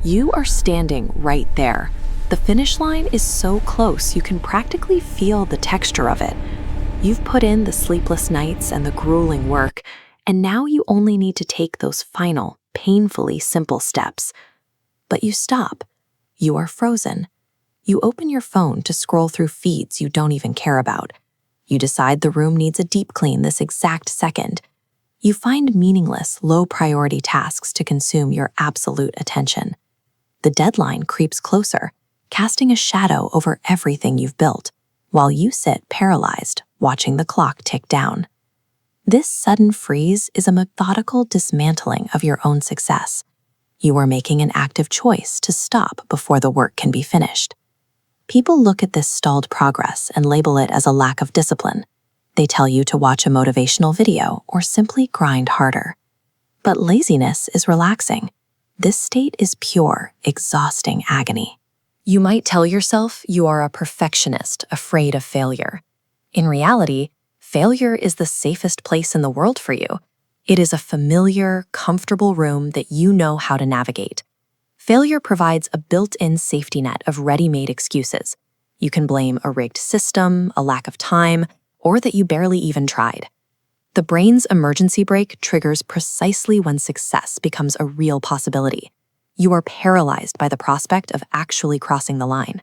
You are standing right there. The finish line is so close you can practically feel the texture of it. You've put in the sleepless nights and the grueling work, and now you only need to take those final, painfully simple steps. But you stop. You are frozen. You open your phone to scroll through feeds you don't even care about. You decide the room needs a deep clean this exact second. You find meaningless, low-priority tasks to consume your absolute attention. The deadline creeps closer, casting a shadow over everything you've built, while you sit paralyzed, watching the clock tick down. This sudden freeze is a methodical dismantling of your own success. You are making an active choice to stop before the work can be finished. People look at this stalled progress and label it as a lack of discipline. They tell you to watch a motivational video or simply grind harder. But laziness is relaxing. This state is pure, exhausting agony. You might tell yourself you are a perfectionist afraid of failure. In reality, failure is the safest place in the world for you. It is a familiar, comfortable room that you know how to navigate. Failure provides a built-in safety net of ready-made excuses. You can blame a rigged system, a lack of time, or that you barely even tried. The brain's emergency brake triggers precisely when success becomes a real possibility. You are paralyzed by the prospect of actually crossing the line.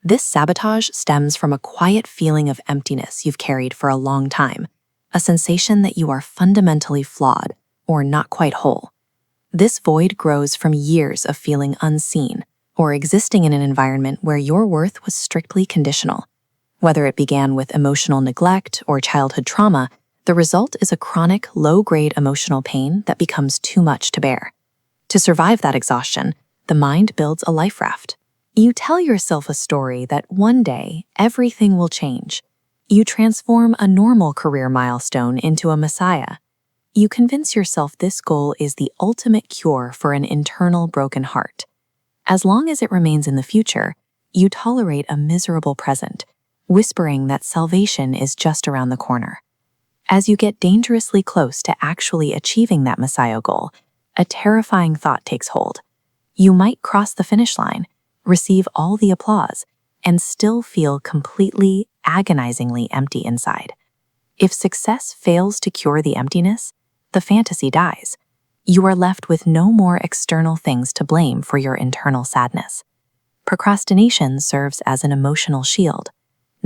This sabotage stems from a quiet feeling of emptiness you've carried for a long time, a sensation that you are fundamentally flawed or not quite whole. This void grows from years of feeling unseen or existing in an environment where your worth was strictly conditional. Whether it began with emotional neglect or childhood trauma, the result is a chronic, low-grade emotional pain that becomes too much to bear. To survive that exhaustion, the mind builds a life raft. You tell yourself a story that one day everything will change. You transform a normal career milestone into a messiah. You convince yourself this goal is the ultimate cure for an internal broken heart. As long as it remains in the future, you tolerate a miserable present, whispering that salvation is just around the corner. As you get dangerously close to actually achieving that messiah goal, a terrifying thought takes hold. You might cross the finish line, receive all the applause, and still feel completely, agonizingly empty inside. If success fails to cure the emptiness, the fantasy dies. You are left with no more external things to blame for your internal sadness. Procrastination serves as an emotional shield.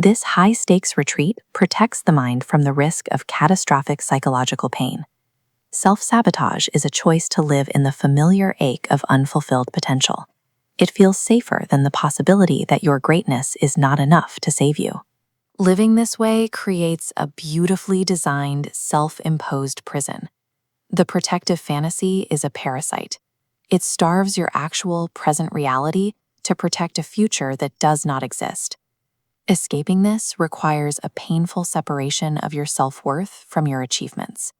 This high-stakes retreat protects the mind from the risk of catastrophic psychological pain. Self-sabotage is a choice to live in the familiar ache of unfulfilled potential. It feels safer than the possibility that your greatness is not enough to save you. Living this way creates a beautifully designed, self-imposed prison. The protective fantasy is a parasite. It starves your actual present reality to protect a future that does not exist. Escaping this requires a painful separation of your self-worth from your achievements.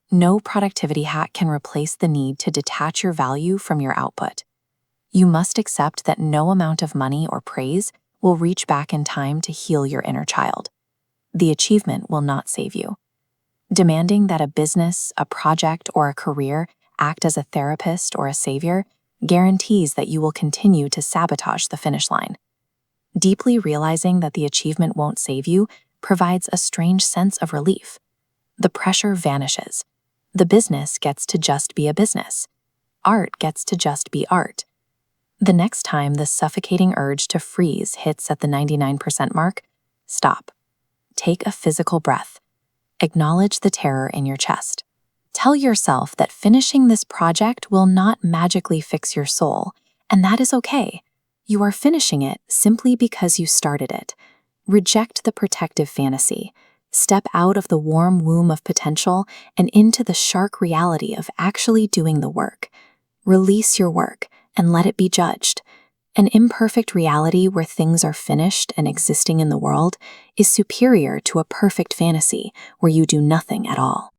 No productivity hack can replace the need to detach your value from your output. You must accept that no amount of money or praise will reach back in time to heal your inner child. The achievement will not save you. Demanding that a business, a project, or a career act as a therapist or a savior guarantees that you will continue to sabotage the finish line. Deeply realizing that the achievement won't save you provides a strange sense of relief. The pressure vanishes. The business gets to just be a business. Art gets to just be art. The next time the suffocating urge to freeze hits at the 99% mark, stop. Take a physical breath. Acknowledge the terror in your chest. Tell yourself that finishing this project will not magically fix your soul, and that is okay. You are finishing it simply because you started it. Reject the protective fantasy. Step out of the warm womb of potential and into the shark reality of actually doing the work. Release your work and let it be judged. An imperfect reality where things are finished and existing in the world is superior to a perfect fantasy where you do nothing at all.